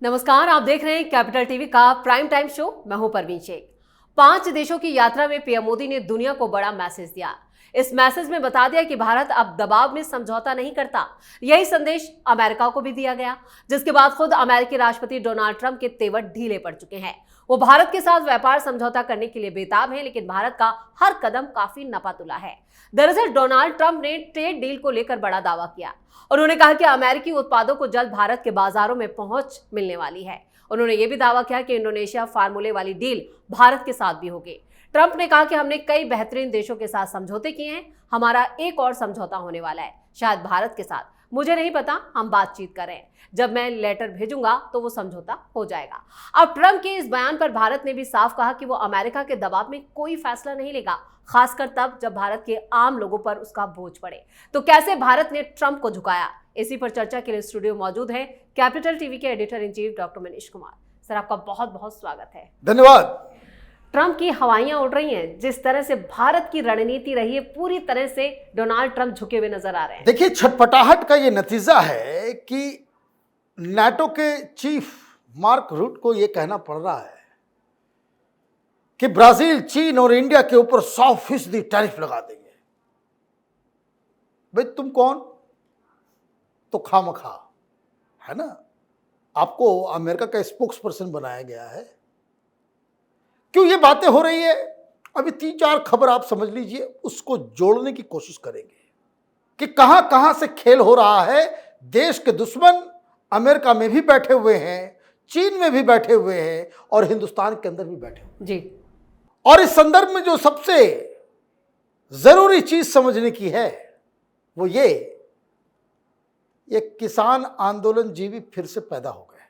नमस्कार, आप देख रहे हैं कैपिटल टीवी का प्राइम टाइम शो। मैं हूं परवीन शेख। 5 देशों की यात्रा में पीएम मोदी ने दुनिया को बड़ा मैसेज दिया। इस मैसेज में बता दिया कि भारत अब दबाव में समझौता नहीं करता। यही संदेश अमेरिका को भी दिया गया, जिसके बाद खुद अमेरिकी राष्ट्रपति डोनाल्ड ट्रंप के तेवर ढीले पड़ चुके हैं। वो भारत के साथ व्यापार समझौता करने के लिए बेताब हैं, लेकिन भारत का हर कदम काफी नपातुला है। दरअसल डोनाल्ड ट्रंप ने ट्रेड डील को लेकर बड़ा दावा किया। उन्होंने कहा कि अमेरिकी उत्पादों को जल्द भारत के बाजारों में पहुंच मिलने वाली है। उन्होंने ये भी दावा किया कि इंडोनेशिया फार्मूले वाली डील भारत के साथ भी होगी। ट्रंप ने कहा कि हमने कई बेहतरीन देशों के साथ समझौते किए हैं, हमारा एक और समझौता होने वाला है, शायद भारत के साथ, मुझे नहीं पता, हम बातचीत कर रहे हैं। जब मैं लेटर भेजूंगा तो वो समझौता हो जाएगा। अब ट्रंप के इस बयान पर भारत ने भी साफ कहा कि वो अमेरिका के दबाव में कोई फैसला नहीं लेगा, खासकर तब जब भारत के आम लोगों पर उसका बोझ पड़े। तो कैसे भारत ने ट्रंप को झुकाया, इसी पर चर्चा के लिए स्टूडियो मौजूद है कैपिटल टीवी के editor in chief doctor Manish Kumar. Sir, आपका बहुत बहुत स्वागत है। धन्यवाद। ट्रंप की हवाइयां उड़ रही हैं। जिस तरह से भारत की रणनीति रही है, पूरी तरह से डोनाल्ड ट्रंप झुके हुए नजर आ रहे हैं। देखिए, छटपटाहट का ये नतीजा है कि नाटो के चीफ मार्क रूट को यह कहना पड़ रहा है कि ब्राजील, चीन और इंडिया के ऊपर 100% टैरिफ लगा देंगे। भाई तुम कौन? तो खामखा, है ना, आपको अमेरिका का स्पोक्स पर्सन बनाया गया है। क्यों ये बातें हो रही है? अभी 3-4 खबर आप समझ लीजिए, उसको जोड़ने की कोशिश करेंगे कि कहां कहां से खेल हो रहा है। देश के दुश्मन अमेरिका में भी बैठे हुए हैं, चीन में भी बैठे हुए हैं और हिंदुस्तान के अंदर भी बैठे हुए जी। और इस संदर्भ में जो सबसे जरूरी चीज समझने की है वो ये किसान आंदोलन जीवी फिर से पैदा हो गए।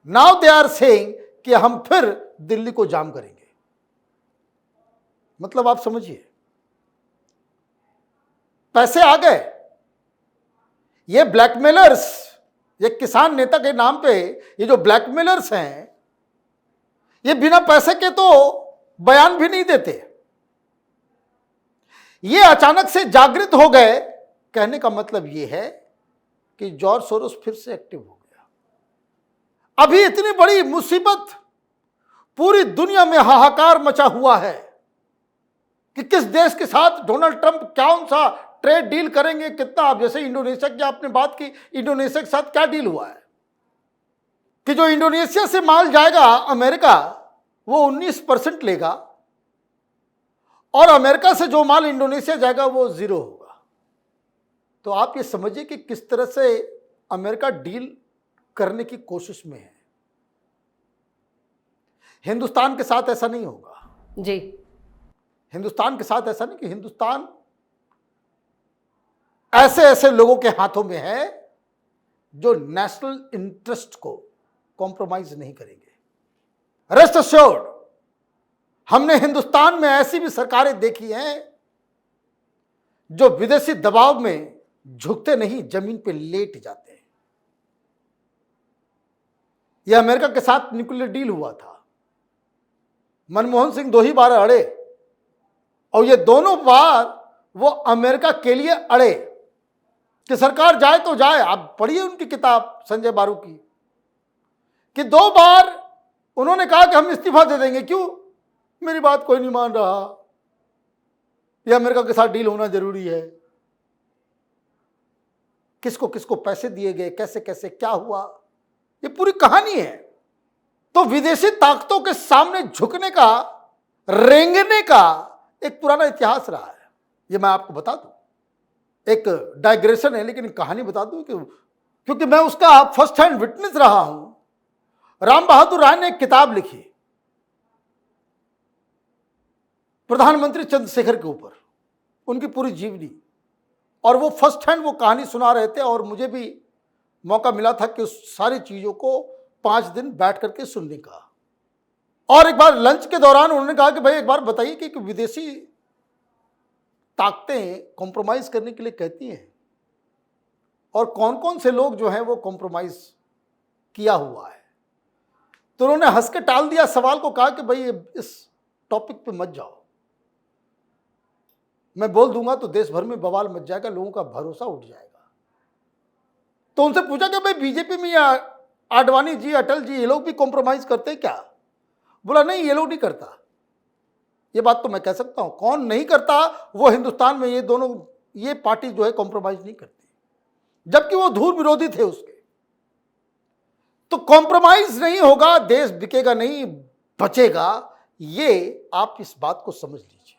नाउ दे आर सेइंग कि हम फिर दिल्ली को जाम करेंगे। मतलब आप समझिए, पैसे आ गए। ये ब्लैकमेलर्स, ये किसान नेता के नाम पे ये जो ब्लैकमेलर्स हैं, ये बिना पैसे के तो बयान भी नहीं देते। ये अचानक से जागृत हो गए। कहने का मतलब ये है कि जॉर्ज सोरोस फिर से एक्टिव हो गया। अभी इतनी बड़ी मुसीबत, पूरी दुनिया में हाहाकार मचा हुआ है कि किस देश के साथ डोनाल्ड ट्रंप कौन सा ट्रेड डील करेंगे, कितना। अब जैसे इंडोनेशिया की आपने बात की, इंडोनेशिया के साथ क्या डील हुआ है कि जो इंडोनेशिया से माल जाएगा अमेरिका, वो 19% लेगा और अमेरिका से जो माल इंडोनेशिया जाएगा वो 0 होगा। तो आप ये समझिए कि किस तरह से अमेरिका डील करने की कोशिश में है। हिंदुस्तान के साथ ऐसा नहीं होगा जी। हिंदुस्तान के साथ ऐसा नहीं, कि हिंदुस्तान ऐसे ऐसे लोगों के हाथों में है जो नेशनल इंटरेस्ट को कॉम्प्रोमाइज नहीं करेंगे। रेस्ट अश्योर्ड, हमने हिंदुस्तान में ऐसी भी सरकारें देखी हैं जो विदेशी दबाव में झुकते नहीं, जमीन पे लेट जाते हैं। यह अमेरिका के साथ न्यूक्लियर डील हुआ था। मनमोहन सिंह 2 ही बार अड़े और ये दोनों बार वो अमेरिका के लिए अड़े कि सरकार जाए तो जाए। आप पढ़िए उनकी किताब संजय बारू की, कि 2 बार उन्होंने कहा कि हम इस्तीफा दे देंगे। क्यों? मेरी बात कोई नहीं मान रहा, यह अमेरिका के साथ डील होना जरूरी है। किसको किसको पैसे दिए गए, कैसे कैसे क्या हुआ, ये पूरी कहानी है। तो विदेशी ताकतों के सामने झुकने का, रेंगने का एक पुराना इतिहास रहा है। ये मैं आपको बता दूं, एक डाइग्रेशन है लेकिन कहानी बता दूं क्योंकि मैं उसका फर्स्ट हैंड विटनेस रहा हूं। राम बहादुर राय ने एक किताब लिखी प्रधानमंत्री चंद्रशेखर के ऊपर, उनकी पूरी जीवनी, और वो फर्स्ट हैंड वो कहानी सुना रहे थे और मुझे भी मौका मिला था कि उस सारी चीजों को 5 दिन बैठ करके सुनने का। और एक बार लंच के दौरान उन्होंने कहा कि भाई एक बार बताइए कि विदेशी ताकतें कॉम्प्रोमाइज करने के लिए कहती हैं और कौन कौन से लोग जो हैं वो कॉम्प्रोमाइज किया हुआ है। तो उन्होंने हंस के टाल दिया सवाल को, कहा कि भाई इस टॉपिक पे मत जाओ, मैं बोल दूंगा तो देश भर में बवाल मच जाएगा, लोगों का भरोसा उठ जाएगा। तो उनसे पूछा कि भाई बीजेपी में या आडवाणी जी, अटल जी, ये लोग भी कॉम्प्रोमाइज करते हैं क्या? बोला नहीं, ये लोग नहीं करता। ये बात तो मैं कह सकता हूं, कौन नहीं करता? वो हिंदुस्तान में ये पार्टी जो है कॉम्प्रोमाइज नहीं करती, जबकि वो धूल विरोधी थे उसके। तो कॉम्प्रोमाइज नहीं होगा, देश बिकेगा नहीं, बचेगा। ये आप इस बात को समझ लीजिए।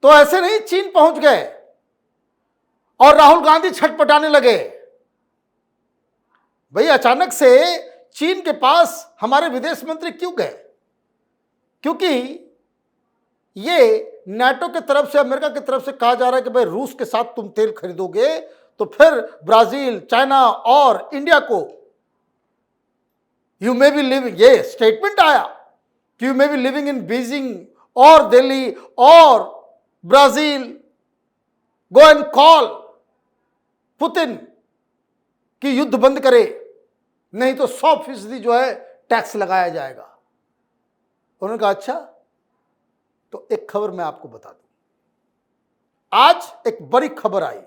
तो ऐसे नहीं चीन पहुंच गए और राहुल गांधी छटपटाने लगे। भाई अचानक से चीन के पास हमारे विदेश मंत्री क्यों गए? क्योंकि ये नाटो की तरफ से, अमेरिका की तरफ से कहा जा रहा है कि भाई रूस के साथ तुम तेल खरीदोगे तो फिर ब्राजील, चाइना और इंडिया को यू मे बी लिविंग, ये स्टेटमेंट आया कि you may be living in Beijing और दिल्ली और Brazil, go and call Putin कि युद्ध बंद करे, नहीं तो 100% जो है टैक्स लगाया जाएगा। उन्होंने कहा अच्छा। तो एक खबर मैं आपको बता दूं, आज एक बड़ी खबर आई।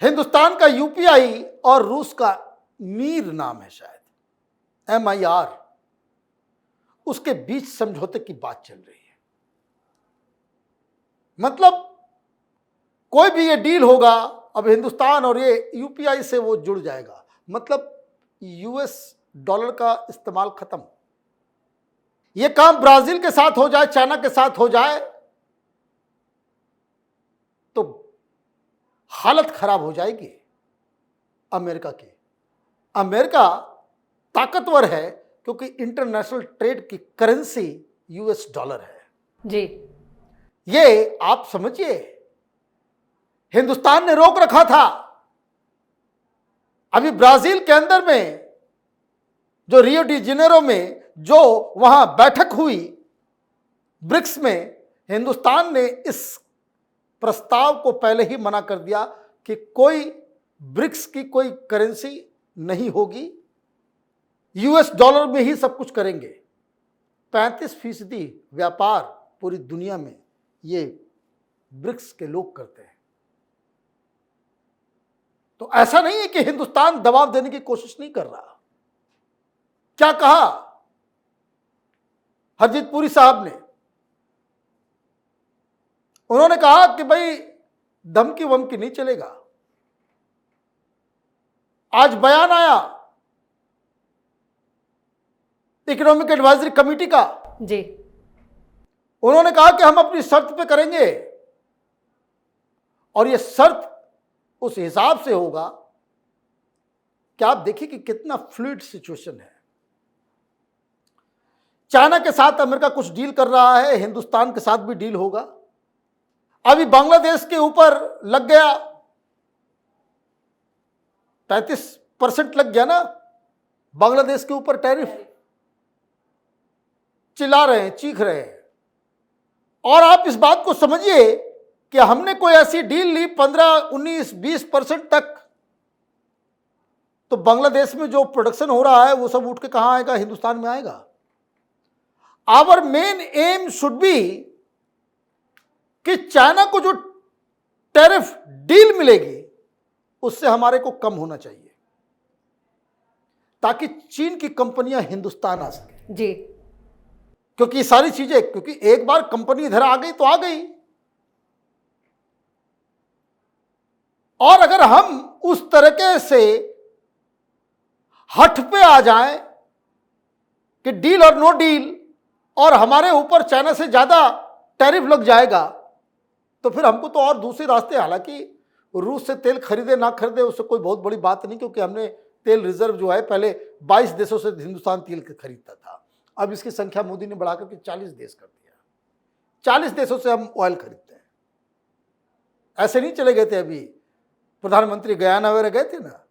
हिंदुस्तान का यूपीआई और रूस का मीर नाम है शायद, MIR, उसके बीच समझौते की बात चल रही है। मतलब कोई भी ये डील होगा, अब हिंदुस्तान और ये यूपीआई से वो जुड़ जाएगा, मतलब US डॉलर का इस्तेमाल खत्म। ये काम ब्राजील के साथ हो जाए, चाइना के साथ हो जाए तो हालत खराब हो जाएगी अमेरिका की। अमेरिका ताकतवर है क्योंकि इंटरनेशनल ट्रेड की करेंसी US डॉलर है जी। ये आप समझिए, हिंदुस्तान ने रोक रखा था। अभी ब्राजील के अंदर में जो रियो डी जेनेरो में जो वहां बैठक हुई ब्रिक्स में, हिंदुस्तान ने इस प्रस्ताव को पहले ही मना कर दिया कि कोई ब्रिक्स की कोई करेंसी नहीं होगी, US डॉलर में ही सब कुछ करेंगे। 35% व्यापार पूरी दुनिया में ये ब्रिक्स के लोग करते हैं। तो ऐसा नहीं है कि हिंदुस्तान दबाव देने की कोशिश नहीं कर रहा। क्या कहा हरजीत पुरी साहब ने? उन्होंने कहा कि भाई धमकी वमकी नहीं चलेगा। आज बयान आया इकोनॉमिक एडवाइजरी कमेटी का जी। उन्होंने कहा कि हम अपनी शर्त पे करेंगे और यह शर्त उस हिसाब से होगा कि आप देखिए कि कितना फ्लूइड सिचुएशन है। चाइना के साथ अमेरिका कुछ डील कर रहा है, हिंदुस्तान के साथ भी डील होगा। अभी बांग्लादेश के ऊपर लग गया 35% लग गया ना बांग्लादेश के ऊपर टैरिफ। चिल्ला रहे हैं, चीख रहे हैं। और आप इस बात को समझिए कि हमने कोई ऐसी डील ली 15, 19, 20% तक, तो बांग्लादेश में जो प्रोडक्शन हो रहा है वो सब उठ के कहां आएगा? हिंदुस्तान में आएगा। Our main aim should be कि चाइना को जो टैरिफ डील मिलेगी उससे हमारे को कम होना चाहिए, ताकि चीन की कंपनियां हिंदुस्तान आ सके जी। क्योंकि सारी चीजें, क्योंकि एक बार कंपनी इधर आ गई तो आ गई। और अगर हम उस तरीके से हठ पे आ जाएं कि डील और नो डील और हमारे ऊपर चाइना से ज्यादा टैरिफ लग जाएगा, तो फिर हमको तो और दूसरे रास्ते, हालांकि रूस से तेल खरीदे ना खरीदे उससे कोई बहुत बड़ी बात नहीं, क्योंकि हमने तेल रिजर्व जो है पहले 22 देशों से हिंदुस्तान तेल खरीदता था, अब इसकी संख्या मोदी ने बढ़ाकर के 40 देश कर दिया। 40 देशों से हम ऑयल खरीदते हैं। ऐसे नहीं चले गए थे, अभी प्रधानमंत्री गयाना वगैरह गए थे ना,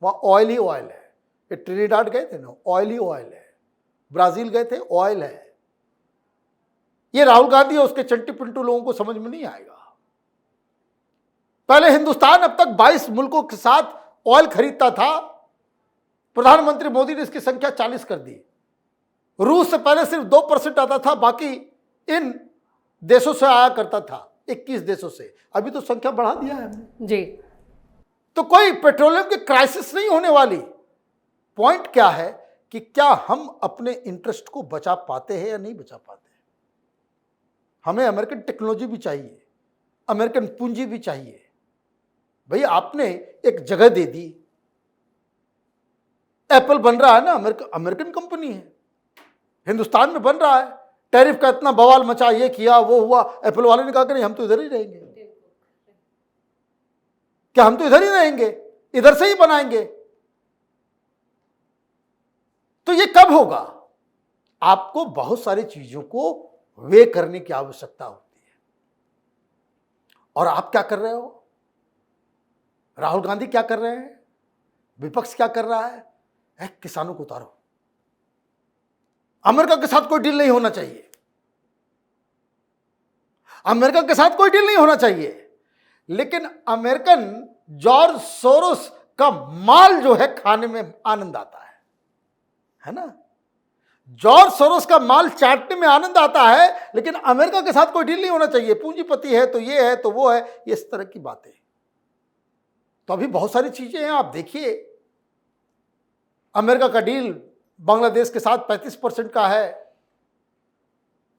वहाँ ऑयल ही ऑयल है। ये ट्रिनिडाड गए थे ना, ऑयल ही ऑयल है। ब्राजील गए थे, ऑयल है। ये राहुल गांधी और उसके चंटी पिंटू लोगों को समझ में नहीं आएगा। पहले हिंदुस्तान अब तक 22 मुल्कों के साथ ऑयल खरीदता था, प्रधानमंत्री मोदी ने इसकी संख्या 40 कर दी। रूस से पहले सिर्फ 2% आता था, बाकी इन देशों से आया करता था, 21 देशों से। अभी तो संख्या बढ़ा दिया है हमने जी। तो कोई पेट्रोलियम की क्राइसिस नहीं होने वाली। पॉइंट क्या है कि क्या हम अपने इंटरेस्ट को बचा पाते हैं या नहीं बचा पाते। हमें अमेरिकन टेक्नोलॉजी भी चाहिए, अमेरिकन पूंजी भी चाहिए। भाई आपने एक जगह दे दी, एप्पल बन रहा है ना, अमेरिकन कंपनी है, हिंदुस्तान में बन रहा है। टैरिफ का इतना बवाल मचा, ये किया वो हुआ, एप्पल वाले ने कहा कि नहीं हम तो इधर ही रहेंगे। क्या हम तो इधर ही रहेंगे, इधर से ही बनाएंगे। तो ये कब होगा? आपको बहुत सारी चीजों को वे करने की आवश्यकता होती है। और आप क्या कर रहे हो? राहुल गांधी क्या कर रहे हैं? विपक्ष क्या कर रहा है? किसानों को उतारो। अमेरिका के साथ कोई डील नहीं होना चाहिए, अमेरिका के साथ कोई डील नहीं होना चाहिए। लेकिन अमेरिकन जॉर्ज सोरोस का माल जो है खाने में आनंद आता है ना। जॉर्ज सोरोस का माल चाटने में आनंद आता है, लेकिन अमेरिका के साथ कोई डील नहीं होना चाहिए। पूंजीपति है तो ये है तो वो है, ये इस तरह की बातें। तो अभी बहुत सारी चीजें हैं। आप देखिए, अमेरिका का डील बांग्लादेश के साथ 35% का है,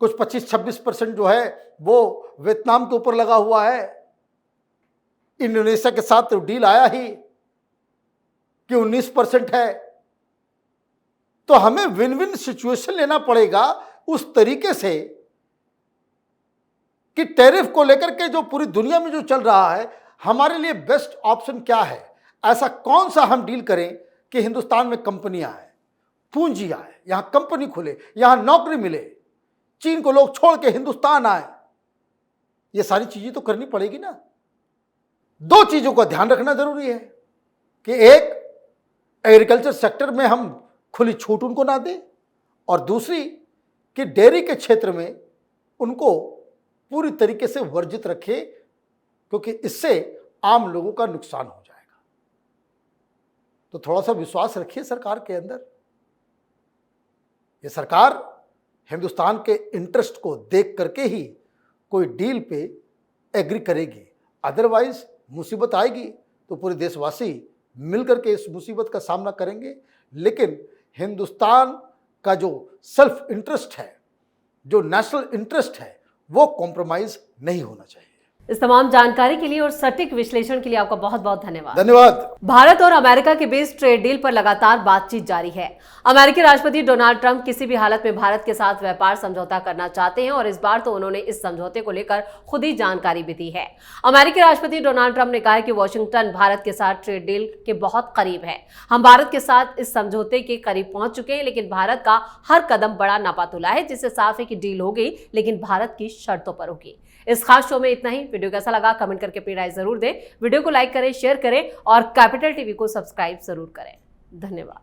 कुछ 25-26% जो है वो वियतनाम के ऊपर लगा हुआ है। इंडोनेशिया के साथ तो डील आया ही कि 19% है। तो हमें विन विन सिचुएशन लेना पड़ेगा उस तरीके से कि टैरिफ को लेकर के जो पूरी दुनिया में जो चल रहा है, हमारे लिए बेस्ट ऑप्शन क्या है। ऐसा कौन सा हम डील करें कि हिंदुस्तान में कंपनियां आए, पूंजी आए, यहां कंपनी खुले, यहां नौकरी मिले, चीन को लोग छोड़ के हिंदुस्तान आए। ये सारी चीजें तो करनी पड़ेगी ना। दो चीजों का ध्यान रखना जरूरी है कि एक, एग्रीकल्चर सेक्टर में हम खुली छूट उनको ना दें, और दूसरी कि डेयरी के क्षेत्र में उनको पूरी तरीके से वर्जित रखें, क्योंकि इससे आम लोगों का नुकसान हो जाएगा। तो थोड़ा सा विश्वास रखिए सरकार के अंदर। ये सरकार हिंदुस्तान के इंटरेस्ट को देख करके ही कोई डील पे एग्री करेगी, अदरवाइज मुसीबत आएगी तो पूरे देशवासी मिलकर के इस मुसीबत का सामना करेंगे। लेकिन हिंदुस्तान का जो सेल्फ इंटरेस्ट है, जो नेशनल इंटरेस्ट है, वो कॉम्प्रोमाइज नहीं होना चाहिए। इस तमाम जानकारी के लिए और सटीक विश्लेषण के लिए आपका बहुत बहुत धन्यवाद। धन्यवाद। भारत और अमेरिका के बीच ट्रेड डील पर लगातार बातचीत जारी है। अमेरिकी राष्ट्रपति डोनाल्ड ट्रंप किसी भी हालत में भारत के साथ व्यापार समझौता करना चाहते हैं और इस बार तो उन्होंने इस समझौते को लेकर खुद ही जानकारी भी दी है। अमेरिकी राष्ट्रपति डोनाल्ड ट्रंप ने कहा है कि वॉशिंगटन भारत के साथ ट्रेड डील के बहुत करीब है। हम भारत के साथ इस समझौते के करीब पहुंच चुके हैं, लेकिन भारत का हर कदम बड़ा नापातुला है, जिससे साफ है कि डील होगी, लेकिन भारत की शर्तों पर होगी। इस खास शो में इतना ही। वीडियो कैसा लगा कमेंट करके अपनी राय जरूर दें। वीडियो को लाइक करें, शेयर करें और कैपिटल टीवी को सब्सक्राइब जरूर करें। धन्यवाद।